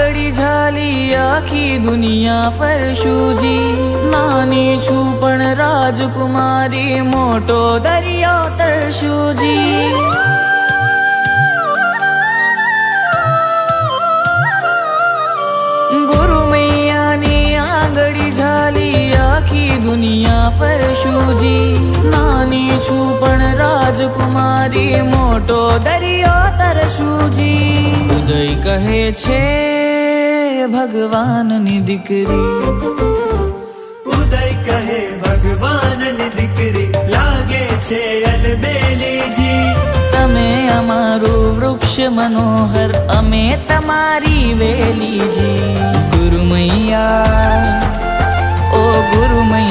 આંગળી ઝાલી આખી દુનિયા ફરશું જી। નાની છું પણ રાજકુમારી મોટો દરિયો તરશું જી। ગુરુ મૈયાની આંગળી ઝાલી આખી દુનિયા ફરશું જી। નાની છું પણ રાજકુમારી મોટો દરિયો તરશું જી। ઉદય કહે છે ભગવાનની દીકરી, ઉદય કહે ભગવાનની દીકરી, લાગે છે અલબેલીજી। તમે અમારું વૃક્ષ મનોહર, અમે તમારી વેલીજી। ગુરુ મૈયા, ઓ ગુરુ મૈયા।